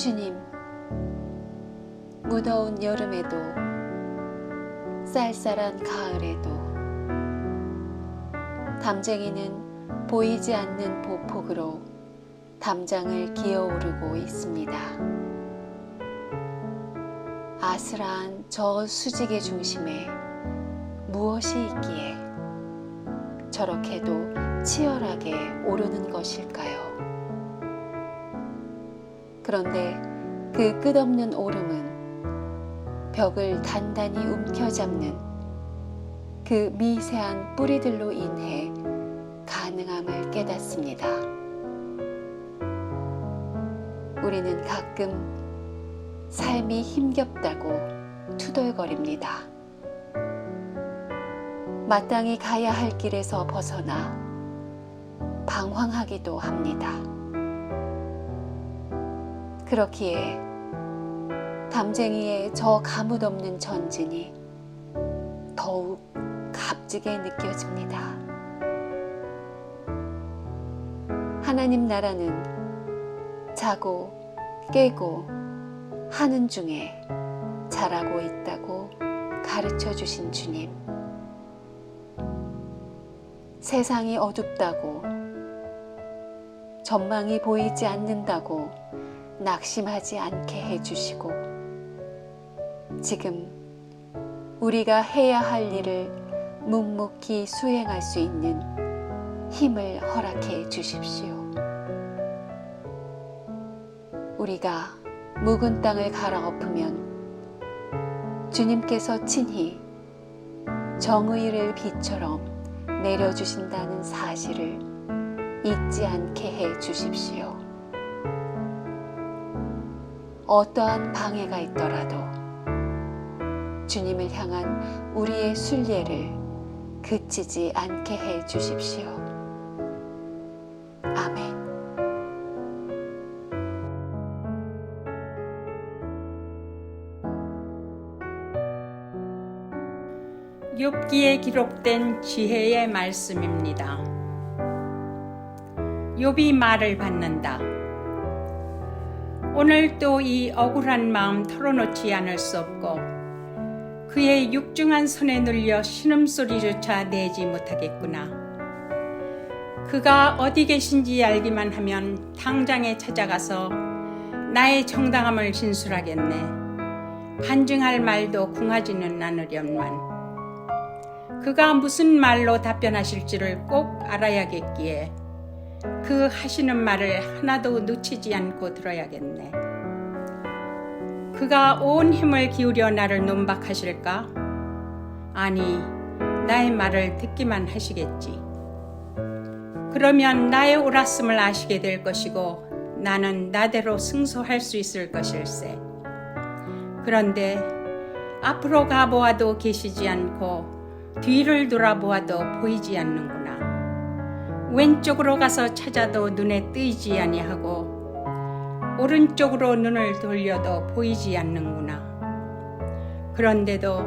주님, 무더운 여름에도 쌀쌀한 가을에도 담쟁이는 보이지 않는 보폭으로 담장을 기어오르고 있습니다. 아슬한 저 수직의 중심에 무엇이 있기에 저렇게도 치열하게 오르는 것일까요? 그런데 그 끝없는 오름은 벽을 단단히 움켜잡는 그 미세한 뿌리들로 인해 가능함을 깨닫습니다. 우리는 가끔 삶이 힘겹다고 투덜거립니다. 마땅히 가야 할 길에서 벗어나 방황하기도 합니다. 그렇기에 담쟁이의 저 가뭇없는 전진이 더욱 값지게 느껴집니다. 하나님 나라는 자고 깨고 하는 중에 잘하고 있다고 가르쳐 주신 주님. 세상이 어둡다고, 전망이 보이지 않는다고 낙심하지 않게 해주시고, 지금 우리가 해야 할 일을 묵묵히 수행할 수 있는 힘을 허락해 주십시오. 우리가 묵은 땅을 갈아엎으면 주님께서 친히 정의를 비처럼 내려주신다는 사실을 잊지 않게 해 주십시오. 어떠한 방해가 있더라도 주님을 향한 우리의 순례를 그치지 않게 해 주십시오. 아멘. 욥기에 기록된 지혜의 말씀입니다. 욥이 말을 받는다. 오늘 또 이 억울한 마음 털어놓지 않을 수 없고 그의 육중한 손에 눌려 신음소리조차 내지 못하겠구나. 그가 어디 계신지 알기만 하면 당장에 찾아가서 나의 정당함을 진술하겠네. 반증할 말도 궁하지는 않으련만 그가 무슨 말로 답변하실지를 꼭 알아야겠기에 그 하시는 말을 하나도 놓치지 않고 들어야겠네. 그가 온 힘을 기울여 나를 논박하실까? 아니, 나의 말을 듣기만 하시겠지. 그러면 나의 옳았음을 아시게 될 것이고 나는 나대로 승소할 수 있을 것일세. 그런데 앞으로 가보아도 계시지 않고 뒤를 돌아보아도 보이지 않는구나. 왼쪽으로 가서 찾아도 눈에 띄지 아니하고 오른쪽으로 눈을 돌려도 보이지 않는구나. 그런데도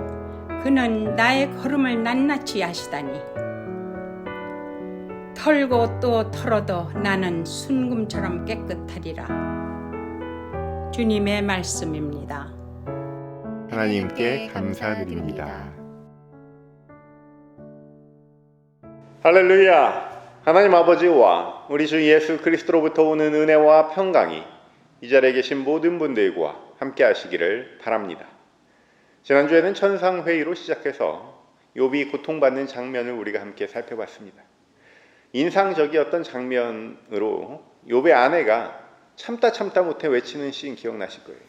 그는 나의 걸음을 낱낱이 아시다니. 털고 또 털어도 나는 순금처럼 깨끗하리라. 주님의 말씀입니다. 하나님께 감사드립니다. 할렐루야! 하나님 아버지와 우리 주 예수 그리스도로부터 오는 은혜와 평강이 이 자리에 계신 모든 분들과 함께 하시기를 바랍니다. 지난주에는 천상회의로 시작해서 욥이 고통받는 장면을 우리가 함께 살펴봤습니다. 인상적이었던 장면으로 욥의 아내가 참다 못해 외치는 시인 기억나실 거예요.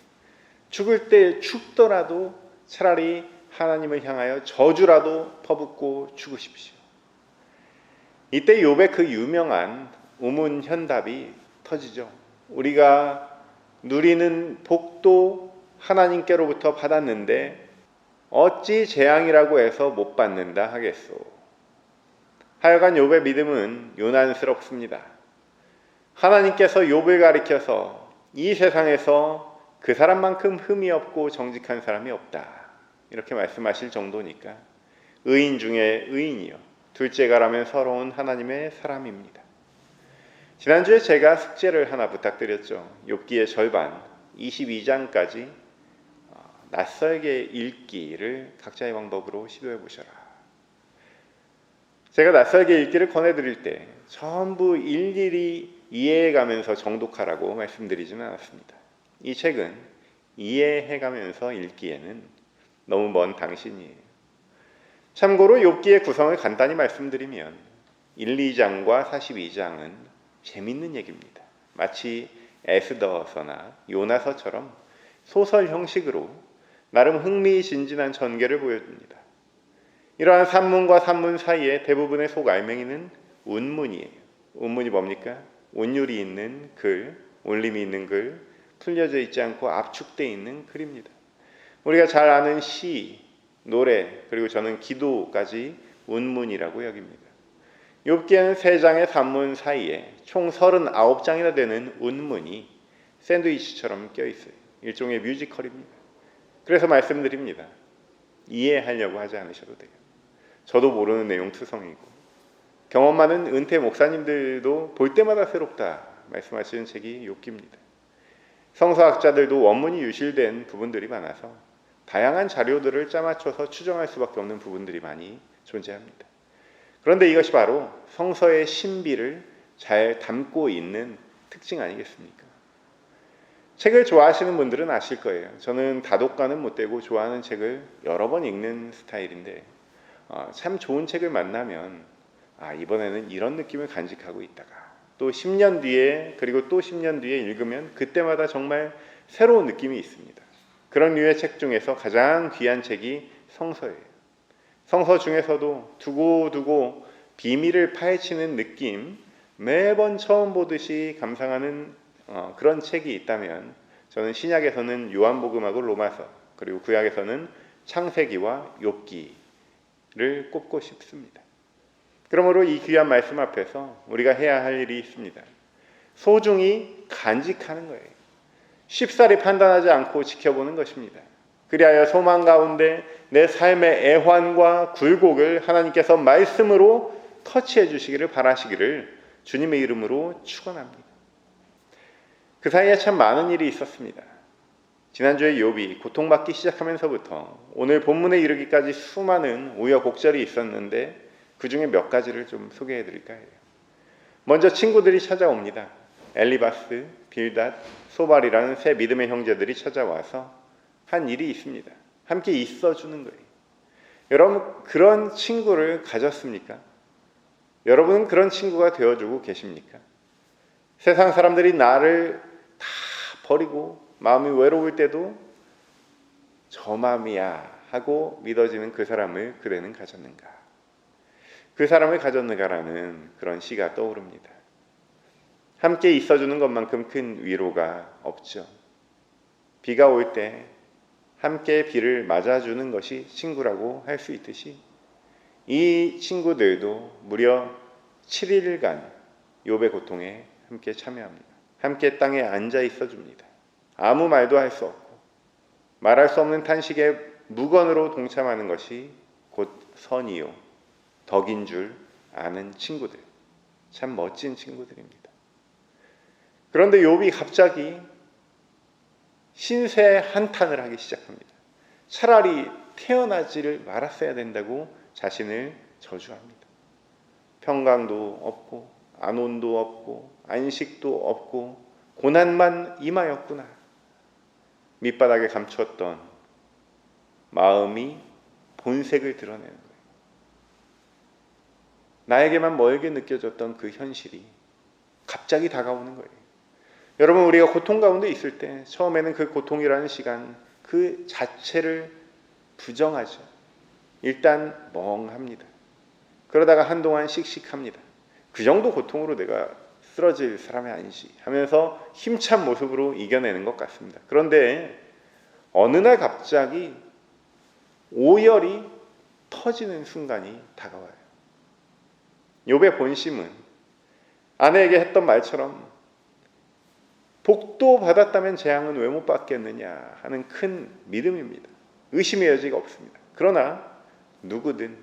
죽을 때 죽더라도 차라리 하나님을 향하여 저주라도 퍼붓고 죽으십시오. 이때 욥의 그 유명한 우문현답이 터지죠. 우리가 누리는 복도 하나님께로부터 받았는데 어찌 재앙이라고 해서 못 받는다 하겠소. 하여간 욥의 믿음은 요난스럽습니다. 하나님께서 욥을 가리켜서 이 세상에서 그 사람만큼 흠이 없고 정직한 사람이 없다 이렇게 말씀하실 정도니까 의인 중에 의인이요 둘째가라면 서러운 하나님의 사람입니다. 지난주에 제가 숙제를 하나 부탁드렸죠. 욥기의 절반 22장까지 낯설게 읽기를 각자의 방법으로 시도해 보셔라. 제가 낯설게 읽기를 권해드릴 때 전부 일일이 이해해가면서 정독하라고 말씀드리지는 않았습니다. 이 책은 이해해가면서 읽기에는 너무 먼 당신이에요. 참고로 욥기의 구성을 간단히 말씀드리면 1, 2장과 42장은 재밌는 얘기입니다. 마치 에스더서나 요나서처럼 소설 형식으로 나름 흥미진진한 전개를 보여줍니다. 이러한 산문과 산문 사이에 대부분의 속알맹이는 운문이에요. 운문이 뭡니까? 운율이 있는 글, 올림이 있는 글, 풀려져 있지 않고 압축되어 있는 글입니다. 우리가 잘 아는 시, 노래, 그리고 저는 기도까지 운문이라고 여깁니다. 욥기에는 3장의 산문 사이에 총 39장이나 되는 운문이 샌드위치처럼 껴있어요. 일종의 뮤지컬입니다. 그래서 말씀드립니다. 이해하려고 하지 않으셔도 돼요. 저도 모르는 내용 투성이고 경험 많은 은퇴 목사님들도 볼 때마다 새롭다 말씀하시는 책이 욥기입니다. 성서학자들도 원문이 유실된 부분들이 많아서 다양한 자료들을 짜맞춰서 추정할 수밖에 없는 부분들이 많이 존재합니다. 그런데 이것이 바로 성서의 신비를 잘 담고 있는 특징 아니겠습니까? 책을 좋아하시는 분들은 아실 거예요. 저는 다독가는 못되고 좋아하는 책을 여러 번 읽는 스타일인데 참 좋은 책을 만나면 이번에는 이런 느낌을 간직하고 있다가 또 10년 뒤에 그리고 또 10년 뒤에 읽으면 그때마다 정말 새로운 느낌이 있습니다. 그런 류의 책 중에서 가장 귀한 책이 성서예요. 성서 중에서도 두고두고 비밀을 파헤치는 느낌, 매번 처음 보듯이 감상하는 그런 책이 있다면 저는 신약에서는 요한복음하고 로마서, 그리고 구약에서는 창세기와 욥기를 꼽고 싶습니다. 그러므로 이 귀한 말씀 앞에서 우리가 해야 할 일이 있습니다. 소중히 간직하는 거예요. 쉽사리 판단하지 않고 지켜보는 것입니다. 그리하여 소망 가운데 내 삶의 애환과 굴곡을 하나님께서 말씀으로 터치해 주시기를 바라시기를 주님의 이름으로 축원합니다. 그 사이에 참 많은 일이 있었습니다. 지난주에 욥이 고통받기 시작하면서부터 오늘 본문에 이르기까지 수많은 우여곡절이 있었는데 그 중에 몇 가지를 좀 소개해 드릴까 해요. 먼저 친구들이 찾아옵니다. 엘리바스, 빌닷, 소발이라는 세 믿음의 형제들이 찾아와서 한 일이 있습니다. 함께 있어주는 거예요. 여러분 그런 친구를 가졌습니까? 여러분은 그런 친구가 되어주고 계십니까? 세상 사람들이 나를 다 버리고 마음이 외로울 때도 저 마음이야 하고 믿어지는 그 사람을 그대는 가졌는가? 그 사람을 가졌는가라는 그런 시가 떠오릅니다. 함께 있어주는 것만큼 큰 위로가 없죠. 비가 올 때 함께 비를 맞아주는 것이 친구라고 할 수 있듯이 이 친구들도 무려 7일간 욥의 고통에 함께 참여합니다. 함께 땅에 앉아 있어줍니다. 아무 말도 할 수 없고 말할 수 없는 탄식에 무건으로 동참하는 것이 곧 선이요 덕인 줄 아는 친구들, 참 멋진 친구들입니다. 그런데 욥이 갑자기 신세 한탄을 하기 시작합니다. 차라리 태어나지를 말았어야 된다고 자신을 저주합니다. 평강도 없고 안온도 없고 안식도 없고 고난만 임하였구나. 밑바닥에 감추었던 마음이 본색을 드러내는 거예요. 나에게만 멀게 느껴졌던 그 현실이 갑자기 다가오는 거예요. 여러분 우리가 고통 가운데 있을 때 처음에는 그 고통이라는 시간 그 자체를 부정하죠. 일단 멍합니다. 그러다가 한동안 씩씩합니다. 그 정도 고통으로 내가 쓰러질 사람이 아니지 하면서 힘찬 모습으로 이겨내는 것 같습니다. 그런데 어느 날 갑자기 오열이 터지는 순간이 다가와요. 욥의 본심은 아내에게 했던 말처럼 복도 받았다면 재앙은 왜 못 받겠느냐 하는 큰 믿음입니다. 의심의 여지가 없습니다. 그러나 누구든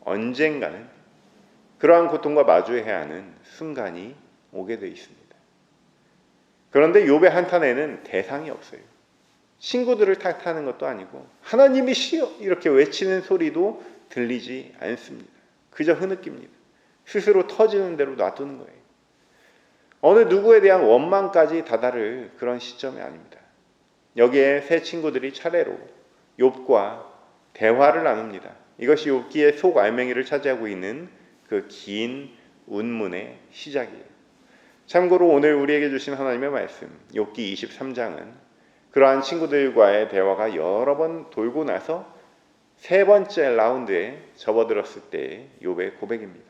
언젠가는 그러한 고통과 마주해야 하는 순간이 오게 되어 있습니다. 그런데 욥의 한탄에는 대상이 없어요. 친구들을 탓하는 것도 아니고 하나님이시여 이렇게 외치는 소리도 들리지 않습니다. 그저 흐느낍니다. 스스로 터지는 대로 놔두는 거예요. 어느 누구에 대한 원망까지 다다를 그런 시점이 아닙니다. 여기에 세 친구들이 차례로 욥과 대화를 나눕니다. 이것이 욥기의 속알맹이를 차지하고 있는 그 긴 운문의 시작이에요. 참고로 오늘 우리에게 주신 하나님의 말씀 욥기 23장은 그러한 친구들과의 대화가 여러 번 돌고 나서 세 번째 라운드에 접어들었을 때의 욥의 고백입니다.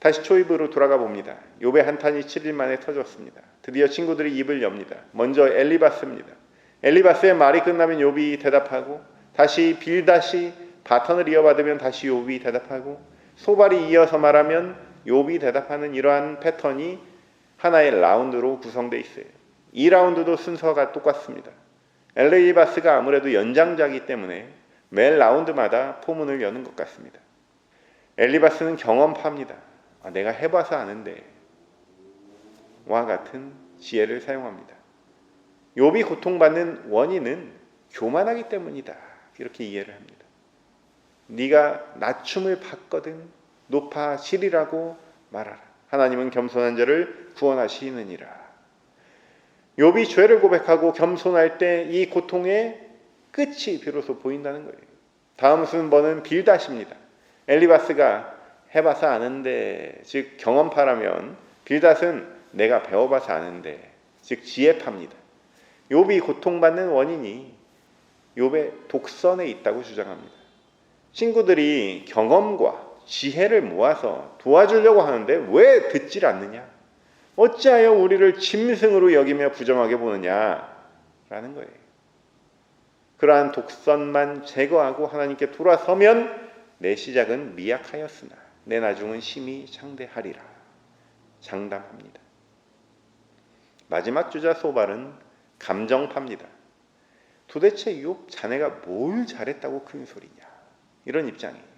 다시 초입으로 돌아가 봅니다. 욥의 한탄이 7일 만에 터졌습니다. 드디어 친구들이 입을 엽니다. 먼저 엘리바스입니다. 엘리바스의 말이 끝나면 욥이 대답하고 다시 빌닷이 바턴을 이어받으면 다시 욥이 대답하고 소발이 이어서 말하면 욥이 대답하는 이러한 패턴이 하나의 라운드로 구성되어 있어요. 이 라운드도 순서가 똑같습니다. 엘리바스가 아무래도 연장자이기 때문에 매 라운드마다 포문을 여는 것 같습니다. 엘리바스는 경험파입니다. 내가 해봐서 아는데 와 같은 지혜를 사용합니다. 욥이 고통받는 원인은 교만하기 때문이다. 이렇게 이해를 합니다. 네가 낮춤을 받거든 높아지리라고 말하라. 하나님은 겸손한 자를 구원하시느니라. 욥이 죄를 고백하고 겸손할 때 이 고통의 끝이 비로소 보인다는 거예요. 다음 순번은 빌닷입니다. 엘리바스가 해봐서 아는데 즉 경험파라면 빌닷은 내가 배워봐서 아는데 즉 지혜파입니다. 욥이 고통받는 원인이 욥의 독선에 있다고 주장합니다. 친구들이 경험과 지혜를 모아서 도와주려고 하는데 왜 듣질 않느냐? 어찌하여 우리를 짐승으로 여기며 부정하게 보느냐라는 거예요. 그러한 독선만 제거하고 하나님께 돌아서면 내 시작은 미약하였으나 내 나중은 심히 창대하리라 장담합니다. 마지막 주자 소발은 감정파입니다. 도대체 욥 자네가 뭘 잘했다고 큰 소리냐 이런 입장이에요.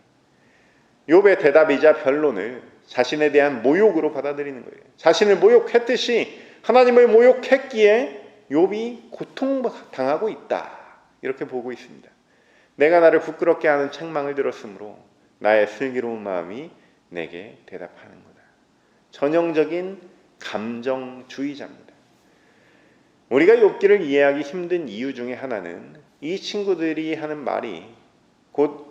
욥의 대답이자 변론을 자신에 대한 모욕으로 받아들이는 거예요. 자신을 모욕했듯이 하나님을 모욕했기에 욥이 고통당하고 있다 이렇게 보고 있습니다. 내가 나를 부끄럽게 하는 책망을 들었으므로 나의 슬기로운 마음이 내게 대답하는 거다. 전형적인 감정주의자입니다. 우리가 욥기를 이해하기 힘든 이유 중에 하나는 이 친구들이 하는 말이 곧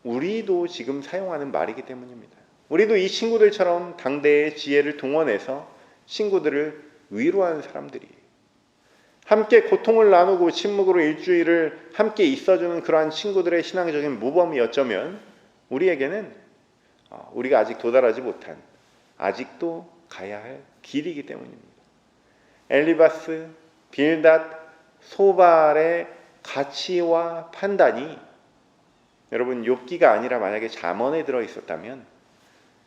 우리도 지금 사용하는 말이기 때문입니다. 우리도 이 친구들처럼 당대의 지혜를 동원해서 친구들을 위로하는 사람들이에요. 함께 고통을 나누고 침묵으로 일주일을 함께 있어주는 그러한 친구들의 신앙적인 모범이 어쩌면 우리에게는 우리가 아직 도달하지 못한 아직도 가야 할 길이기 때문입니다. 엘리바스, 빌닷, 소발의 가치와 판단이 여러분 욥기가 아니라 만약에 잠언에 들어있었다면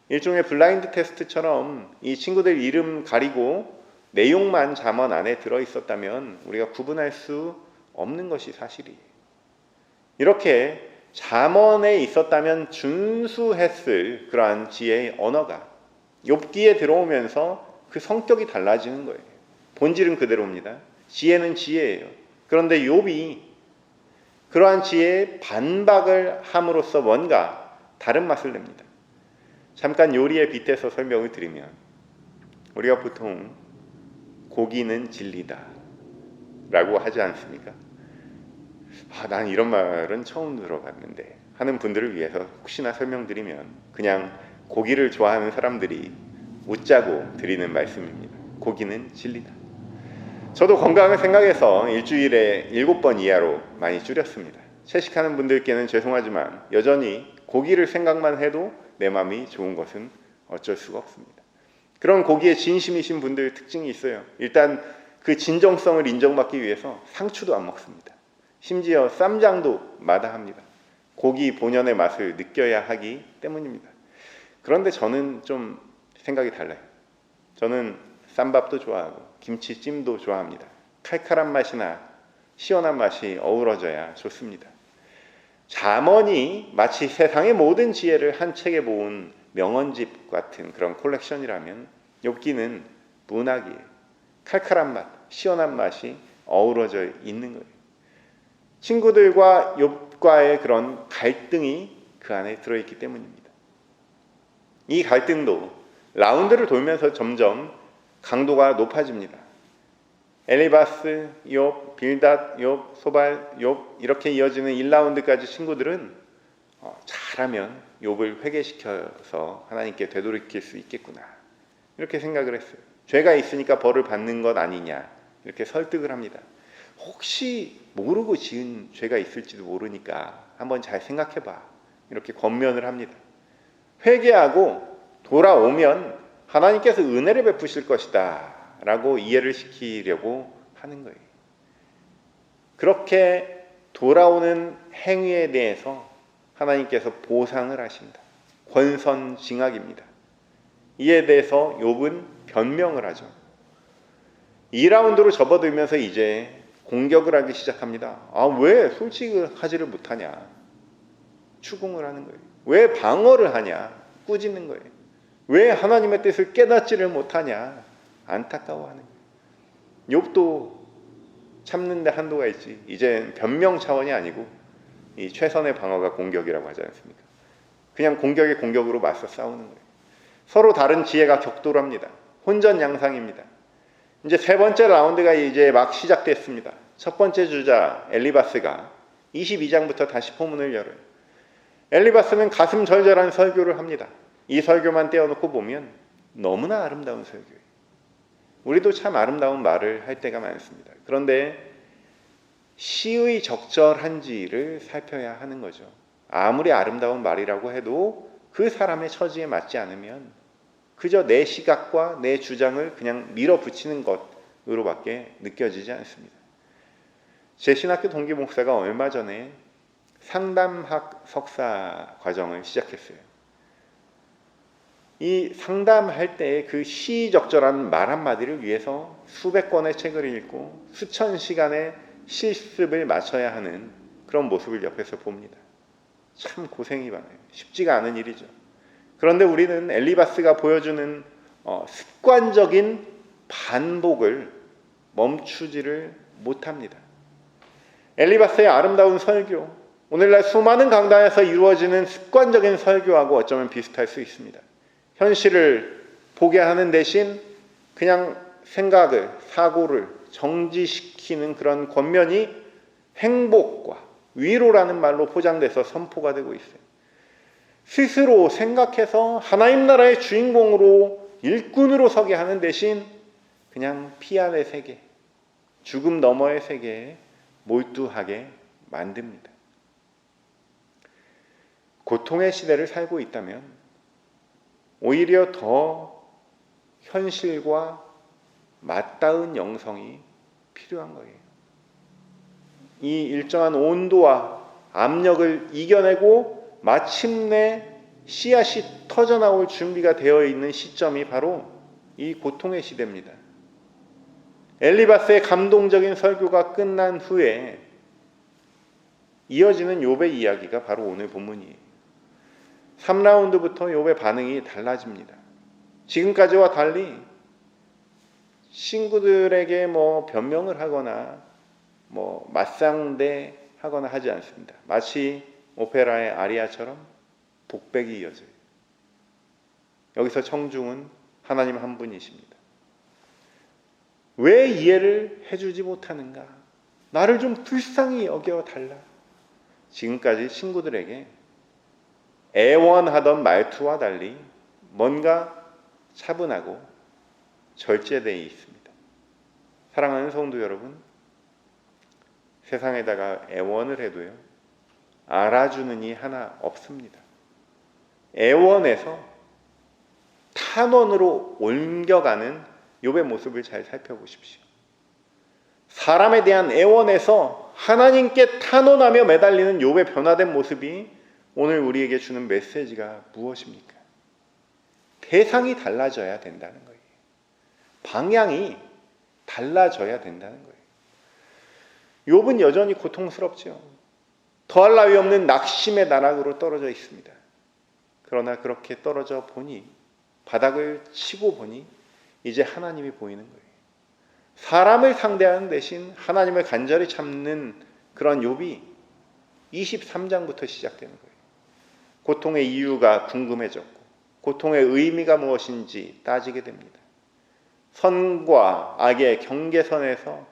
일종의 블라인드 테스트처럼 이 친구들 이름 가리고 내용만 잠언 안에 들어있었다면 우리가 구분할 수 없는 것이 사실이에요. 이렇게 잠언에 있었다면 준수했을 그러한 지혜의 언어가 욥기에 들어오면서 그 성격이 달라지는 거예요. 본질은 그대로입니다. 지혜는 지혜예요. 그런데 욥이 그러한 지혜에 반박을 함으로써 뭔가 다른 맛을 냅니다. 잠깐 요리에 빗대서 설명을 드리면 우리가 보통 고기는 진리다 라고 하지 않습니까? 난 이런 말은 처음 들어봤는데 하는 분들을 위해서 혹시나 설명드리면 그냥 고기를 좋아하는 사람들이 웃자고 드리는 말씀입니다. 고기는 진리다. 저도 건강을 생각해서 일주일에 7번 이하로 많이 줄였습니다. 채식하는 분들께는 죄송하지만 여전히 고기를 생각만 해도 내 마음이 좋은 것은 어쩔 수가 없습니다. 그런 고기에 진심이신 분들 특징이 있어요. 일단 그 진정성을 인정받기 위해서 상추도 안 먹습니다. 심지어 쌈장도 마다합니다. 고기 본연의 맛을 느껴야 하기 때문입니다. 그런데 저는 좀 생각이 달라요. 저는 쌈밥도 좋아하고 김치찜도 좋아합니다. 칼칼한 맛이나 시원한 맛이 어우러져야 좋습니다. 잠언이 마치 세상의 모든 지혜를 한 책에 모은 명언집 같은 그런 콜렉션이라면 욥기는 문학이에요. 칼칼한 맛, 시원한 맛이 어우러져 있는 거예요. 친구들과 욥과의 그런 갈등이 그 안에 들어있기 때문입니다. 이 갈등도 라운드를 돌면서 점점 강도가 높아집니다. 엘리바스, 욥, 빌닷, 욥, 소발, 욥 이렇게 이어지는 1라운드까지 친구들은 잘하면 욥을 회개시켜서 하나님께 되돌이킬 수 있겠구나 이렇게 생각을 했어요. 죄가 있으니까 벌을 받는 것 아니냐 이렇게 설득을 합니다. 혹시 모르고 지은 죄가 있을지도 모르니까 한번 잘 생각해봐 이렇게 권면을 합니다. 회개하고 돌아오면 하나님께서 은혜를 베푸실 것이다 라고 이해를 시키려고 하는 거예요. 그렇게 돌아오는 행위에 대해서 하나님께서 보상을 하신다. 권선징악입니다. 이에 대해서 욥은 변명을 하죠. 2라운드로 접어들면서 이제 공격을 하기 시작합니다. 왜 솔직하지를 못하냐? 추궁을 하는 거예요. 왜 방어를 하냐? 꾸짖는 거예요. 왜 하나님의 뜻을 깨닫지를 못하냐? 안타까워하는 거예요. 욥도 참는데 한도가 있지. 이제 변명 차원이 아니고 이 최선의 방어가 공격이라고 하지 않습니까? 그냥 공격에 공격으로 맞서 싸우는 거예요. 서로 다른 지혜가 격돌합니다. 혼전양상입니다. 이제 세 번째 라운드가 이제 막 시작됐습니다. 첫 번째 주자 엘리바스가 22장부터 다시 포문을 열어요. 엘리바스는 가슴 절절한 설교를 합니다. 이 설교만 떼어놓고 보면 너무나 아름다운 설교예요. 우리도 참 아름다운 말을 할 때가 많습니다. 그런데 시의 적절한지를 살펴야 하는 거죠. 아무리 아름다운 말이라고 해도 그 사람의 처지에 맞지 않으면 그저 내 시각과 내 주장을 그냥 밀어붙이는 것으로밖에 느껴지지 않습니다. 제 신학교 동기 목사가 얼마 전에 상담학 석사 과정을 시작했어요. 이 상담할 때 그 시의적절한 말 한마디를 위해서 수백 권의 책을 읽고 수천 시간의 실습을 마쳐야 하는 그런 모습을 옆에서 봅니다. 참 고생이 많아요. 쉽지가 않은 일이죠. 그런데 우리는 엘리바스가 보여주는 습관적인 반복을 멈추지를 못합니다. 엘리바스의 아름다운 설교, 오늘날 수많은 강단에서 이루어지는 습관적인 설교하고 어쩌면 비슷할 수 있습니다. 현실을 보게 하는 대신 그냥 생각을, 사고를 정지시키는 그런 권면이 행복과 위로라는 말로 포장돼서 선포가 되고 있어요. 스스로 생각해서 하나님 나라의 주인공으로 일꾼으로 서게 하는 대신 그냥 피안의 세계, 죽음 너머의 세계에 몰두하게 만듭니다. 고통의 시대를 살고 있다면 오히려 더 현실과 맞닿은 영성이 필요한 거예요. 이 일정한 온도와 압력을 이겨내고 마침내 씨앗이 터져나올 준비가 되어 있는 시점이 바로 이 고통의 시대입니다. 엘리바스의 감동적인 설교가 끝난 후에 이어지는 욥의 이야기가 바로 오늘 본문이에요. 3라운드부터 욥의 반응이 달라집니다. 지금까지와 달리 친구들에게 변명을 하거나 맞상대 하거나 하지 않습니다. 마치 오페라의 아리아처럼 독백이 이어져요. 여기서 청중은 하나님 한 분이십니다. 왜 이해를 해주지 못하는가? 나를 좀 불쌍히 여겨달라. 지금까지 친구들에게 애원하던 말투와 달리 뭔가 차분하고 절제되어 있습니다. 사랑하는 성도 여러분, 세상에다가 애원을 해도요, 알아주는 이 하나 없습니다. 애원에서 탄원으로 옮겨가는 욥의 모습을 잘 살펴보십시오. 사람에 대한 애원에서 하나님께 탄원하며 매달리는 욥의 변화된 모습이 오늘 우리에게 주는 메시지가 무엇입니까? 대상이 달라져야 된다는 거예요. 방향이 달라져야 된다는 거예요. 욥은 여전히 고통스럽죠. 더할 나위 없는 낙심의 나락으로 떨어져 있습니다. 그러나 그렇게 떨어져 보니, 바닥을 치고 보니 이제 하나님이 보이는 거예요. 사람을 상대하는 대신 하나님을 간절히 찾는 그런 욥이 23장부터 시작되는 거예요. 고통의 이유가 궁금해졌고 고통의 의미가 무엇인지 따지게 됩니다. 선과 악의 경계선에서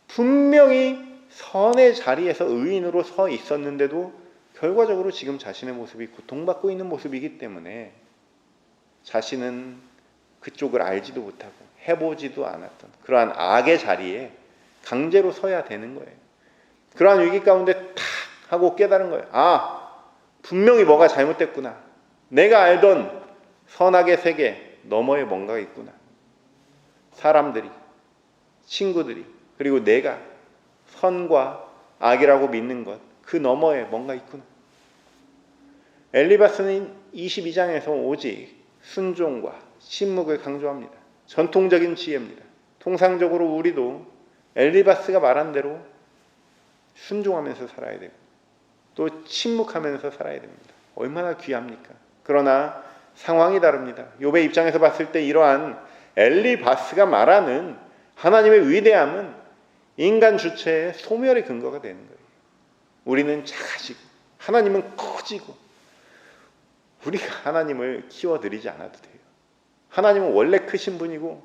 분명히 선의 자리에서 의인으로 서 있었는데도 결과적으로 지금 자신의 모습이 고통받고 있는 모습이기 때문에 자신은 그쪽을 알지도 못하고 해보지도 않았던 그러한 악의 자리에 강제로 서야 되는 거예요. 그러한 위기 가운데 탁 하고 깨달은 거예요. 분명히 뭐가 잘못됐구나. 내가 알던 선악의 세계 너머에 뭔가가 있구나. 사람들이, 친구들이, 그리고 내가 선과 악이라고 믿는 것, 그 너머에 뭔가 있구나. 엘리바스는 22장에서 오직 순종과 침묵을 강조합니다. 전통적인 지혜입니다. 통상적으로 우리도 엘리바스가 말한 대로 순종하면서 살아야 되고 또 침묵하면서 살아야 됩니다. 얼마나 귀합니까? 그러나 상황이 다릅니다. 욥의 입장에서 봤을 때 이러한 엘리바스가 말하는 하나님의 위대함은 인간 주체의 소멸의 근거가 되는 거예요. 우리는 작아지고 하나님은 커지고 우리가 하나님을 키워드리지 않아도 돼요. 하나님은 원래 크신 분이고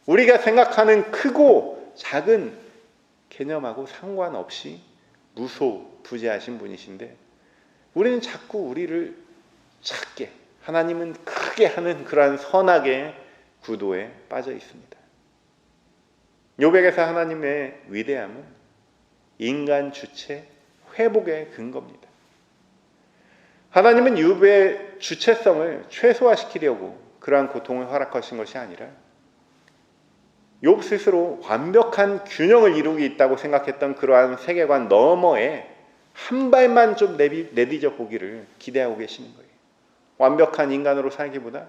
우리가 생각하는 크고 작은 개념하고 상관없이 무소부재하신 분이신데 우리는 자꾸 우리를 작게 하나님은 크게 하는 그러한 선악의 구도에 빠져 있습니다. 욥에게서 하나님의 위대함은 인간 주체 회복의 근거입니다. 하나님은 욥의 주체성을 최소화시키려고 그러한 고통을 허락하신 것이 아니라 욥 스스로 완벽한 균형을 이루고 있다고 생각했던 그러한 세계관 너머에 한 발만 좀 내디뎌 보기를 기대하고 계시는 거예요. 완벽한 인간으로 살기보다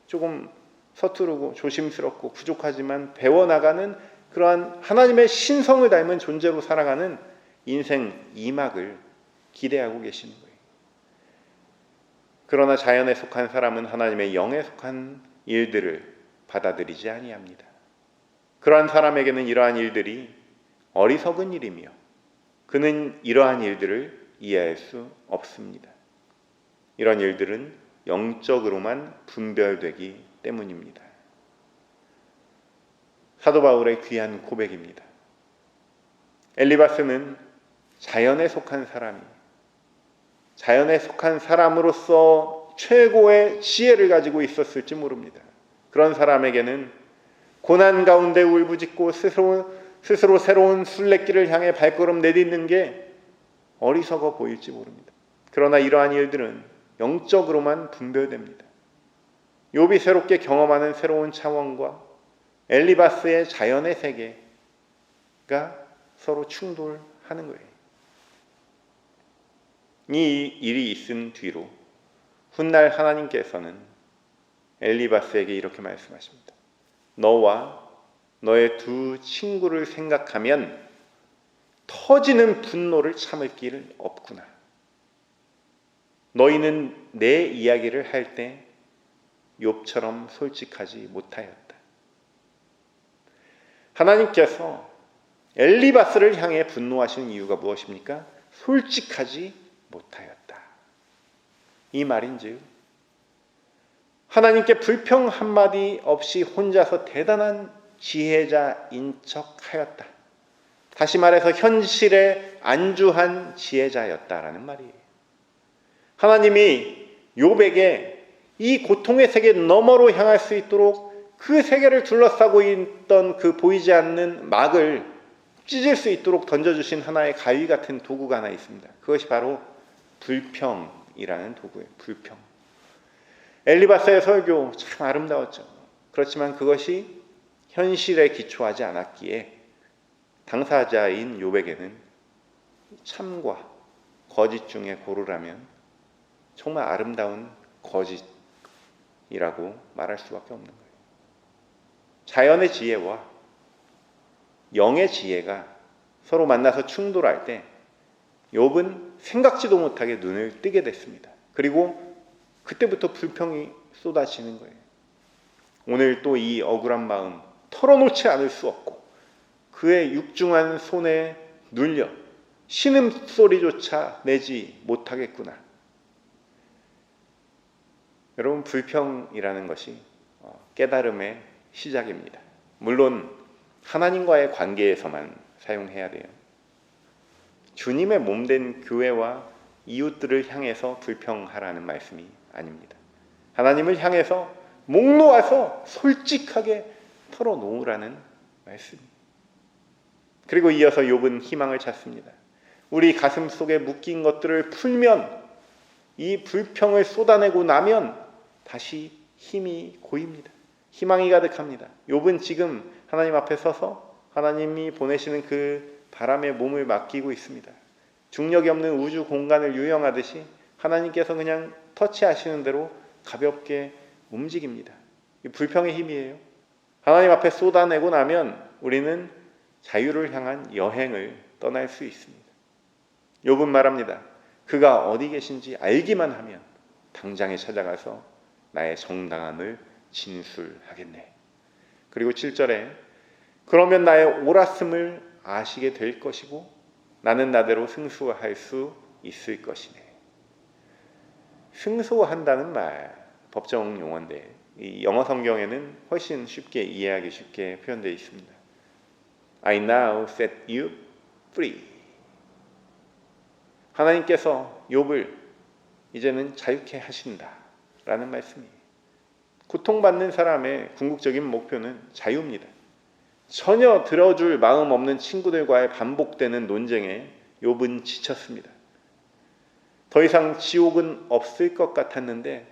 조금 서투르고 조심스럽고 부족하지만 배워나가는 그러한 하나님의 신성을 닮은 존재로 살아가는 인생 2막을 기대하고 계시는 거예요. 그러나 자연에 속한 사람은 하나님의 영에 속한 일들을 받아들이지 아니합니다. 그러한 사람에게는 이러한 일들이 어리석은 일이며 그는 이러한 일들을 이해할 수 없습니다. 이런 일들은 영적으로만 분별되기 때문입니다. 사도 바울의 귀한 고백입니다. 엘리바스는 자연에 속한 사람이 자연에 속한 사람으로서 최고의 지혜를 가지고 있었을지 모릅니다. 그런 사람에게는 고난 가운데 울부짖고 스스로 새로운 순례길을 향해 발걸음 내딛는 게 어리석어 보일지 모릅니다. 그러나 이러한 일들은 영적으로만 분별됩니다. 욥이 새롭게 경험하는 새로운 차원과 엘리바스의 자연의 세계가 서로 충돌하는 거예요. 이 일이 있은 뒤로 훗날 하나님께서는 엘리바스에게 이렇게 말씀하십니다. 너와 너의 두 친구를 생각하면 터지는 분노를 참을 길 없구나. 너희는 내 이야기를 할 때 욥처럼 솔직하지 못하였다. 하나님께서 엘리바스를 향해 분노하시는 이유가 무엇입니까? 솔직하지 못하였다. 이 말인즉 하나님께 불평 한마디 없이 혼자서 대단한 지혜자인 척하였다. 다시 말해서 현실에 안주한 지혜자였다라는 말이에요. 하나님이 욥에게 이 고통의 세계 너머로 향할 수 있도록 그 세계를 둘러싸고 있던 그 보이지 않는 막을 찢을 수 있도록 던져주신 하나의 가위 같은 도구가 하나 있습니다. 그것이 바로 불평이라는 도구예요. 불평. 엘리바스의 설교 참 아름다웠죠. 그렇지만 그것이 현실에 기초하지 않았기에 당사자인 욥에게는 참과 거짓 중에 고르라면 정말 아름다운 거짓이라고 말할 수밖에 없는 거예요. 자연의 지혜와 영의 지혜가 서로 만나서 충돌할 때 욥은 생각지도 못하게 눈을 뜨게 됐습니다. 그리고 그때부터 불평이 쏟아지는 거예요. 오늘 또 이 억울한 마음 털어놓지 않을 수 없고 그의 육중한 손에 눌려 신음소리조차 내지 못하겠구나. 여러분, 불평이라는 것이 깨달음의 시작입니다. 물론 하나님과의 관계에서만 사용해야 돼요. 주님의 몸된 교회와 이웃들을 향해서 불평하라는 말씀이 아닙니다. 하나님을 향해서 목 놓아서 솔직하게 털어놓으라는 말씀입니다. 그리고 이어서 욥은 희망을 찾습니다. 우리 가슴 속에 묶인 것들을 풀면, 이 불평을 쏟아내고 나면 다시 힘이 고입니다. 희망이 가득합니다. 욥은 지금 하나님 앞에 서서 하나님이 보내시는 그 바람에 몸을 맡기고 있습니다. 중력이 없는 우주 공간을 유영하듯이 하나님께서 그냥 터치하시는 대로 가볍게 움직입니다. 이 불평의 힘이에요. 하나님 앞에 쏟아내고 나면 우리는 자유를 향한 여행을 떠날 수 있습니다. 욥은 말합니다. 그가 어디 계신지 알기만 하면 당장에 찾아가서 나의 정당함을 진술하겠네. 그리고 7절에 그러면 나의 옳았음을 아시게 될 것이고 나는 나대로 승소할 수 있을 것이네. 승소한다는 말, 법정 용어인데 이 영어 성경에는 훨씬 쉽게 이해하기 쉽게 표현되어 있습니다. I now set you free. 하나님께서 욥을 이제는 자유케 하신다라는 말씀이에요. 고통받는 사람의 궁극적인 목표는 자유입니다. 전혀 들어줄 마음 없는 친구들과의 반복되는 논쟁에 욥은 지쳤습니다. 더 이상 지옥은 없을 것 같았는데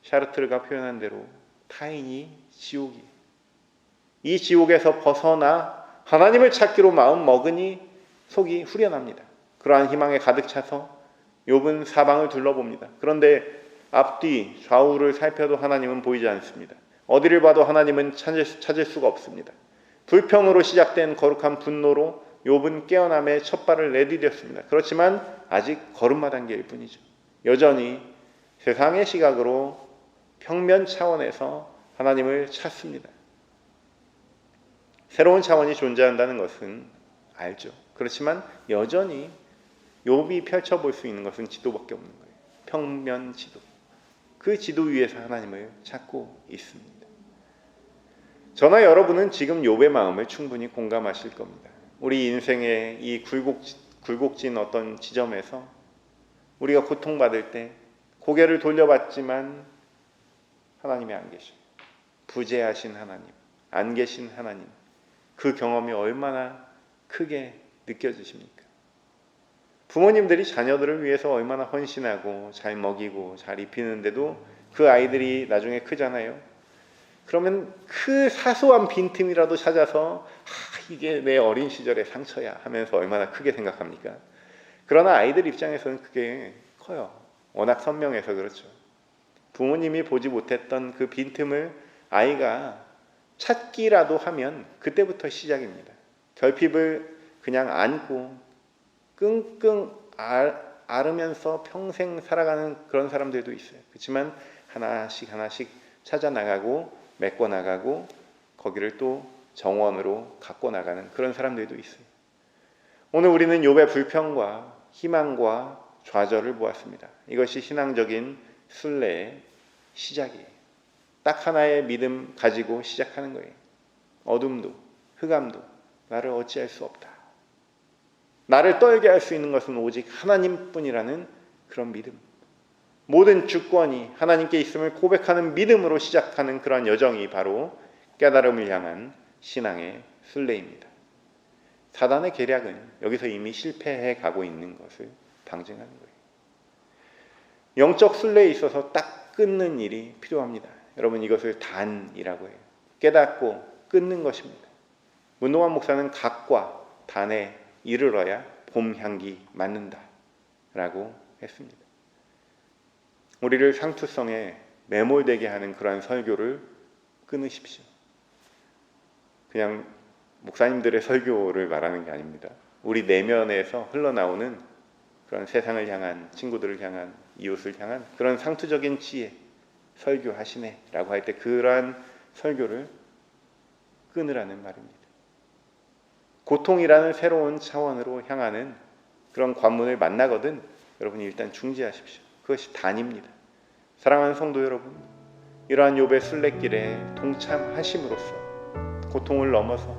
샤르트르가 표현한 대로 타인이 지옥이. 이 지옥에서 벗어나 하나님을 찾기로 마음 먹으니 속이 후련합니다. 그러한 희망에 가득 차서 욥은 사방을 둘러봅니다. 그런데 앞뒤 좌우를 살펴도 하나님은 보이지 않습니다. 어디를 봐도 하나님은 찾을 수가 없습니다. 불평으로 시작된 거룩한 분노로 욥은 깨어남의 첫 발을 내디뎠습니다. 그렇지만 아직 걸음마 단계일 뿐이죠. 여전히 세상의 시각으로 평면 차원에서 하나님을 찾습니다. 새로운 차원이 존재한다는 것은 알죠. 그렇지만 여전히 욥이 펼쳐볼 수 있는 것은 지도밖에 없는 거예요. 평면 지도. 그 지도 위에서 하나님을 찾고 있습니다. 저나 여러분은 지금 욥의 마음을 충분히 공감하실 겁니다. 우리 인생의 이 굴곡진 어떤 지점에서 우리가 고통받을 때 고개를 돌려봤지만 하나님이 안 계셔요. 부재하신 하나님, 안 계신 하나님. 그 경험이 얼마나 크게 느껴지십니까? 부모님들이 자녀들을 위해서 얼마나 헌신하고 잘 먹이고 잘 입히는데도 그 아이들이 나중에 크잖아요. 그러면 그 사소한 빈틈이라도 찾아서 이게 내 어린 시절의 상처야 하면서 얼마나 크게 생각합니까? 그러나 아이들 입장에서는 그게 커요. 워낙 선명해서 그렇죠. 부모님이 보지 못했던 그 빈틈을 아이가 찾기라도 하면 그때부터 시작입니다. 결핍을 그냥 안고 끙끙 앓으면서 평생 살아가는 그런 사람들도 있어요. 그렇지만 하나씩 하나씩 찾아나가고 메꿔나가고 거기를 또 정원으로 갖고 나가는 그런 사람들도 있어요. 오늘 우리는 욥의 불평과 희망과 좌절을 보았습니다. 이것이 신앙적인 순례의 시작이에요. 딱 하나의 믿음 가지고 시작하는 거예요. 어둠도 흑암도 나를 어찌할 수 없다. 나를 떨게 할 수 있는 것은 오직 하나님뿐이라는 그런 믿음. 모든 주권이 하나님께 있음을 고백하는 믿음으로 시작하는 그런 여정이 바로 깨달음을 향한 신앙의 순례입니다. 사단의 계략은 여기서 이미 실패해 가고 있는 것을 방증하는 거예요. 영적 순례에 있어서 딱 끊는 일이 필요합니다. 여러분, 이것을 단이라고 해요. 깨닫고 끊는 것입니다. 문동환 목사는 각과 단에 이르러야 봄 향기 맡는다 라고 했습니다. 우리를 상투성에 매몰되게 하는 그러한 설교를 끊으십시오. 그냥 목사님들의 설교를 말하는 게 아닙니다. 우리 내면에서 흘러나오는 그런 세상을 향한, 친구들을 향한, 이웃을 향한 그런 상투적인 지혜 설교하시네 라고 할 때 그러한 설교를 끊으라는 말입니다. 고통이라는 새로운 차원으로 향하는 그런 관문을 만나거든 여러분이 일단 중지하십시오. 그것이 단입니다. 사랑하는 성도 여러분, 이러한 욥의 순례길에 동참하심으로써 고통을 넘어서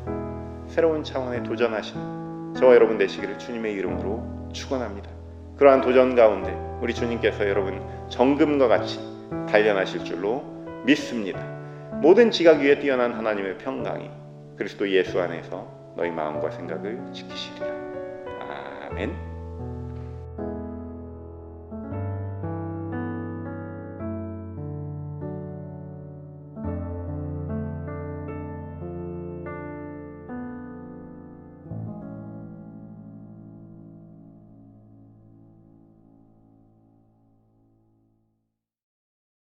새로운 차원에 도전하시는 저와 여러분 되시기를 주님의 이름으로 축원합니다. 그러한 도전 가운데 우리 주님께서 여러분 정금과 같이 단련하실 줄로 믿습니다. 모든 지각 위에 뛰어난 하나님의 평강이 그리스도 예수 안에서 너희 마음과 생각을 지키시리라. 아멘.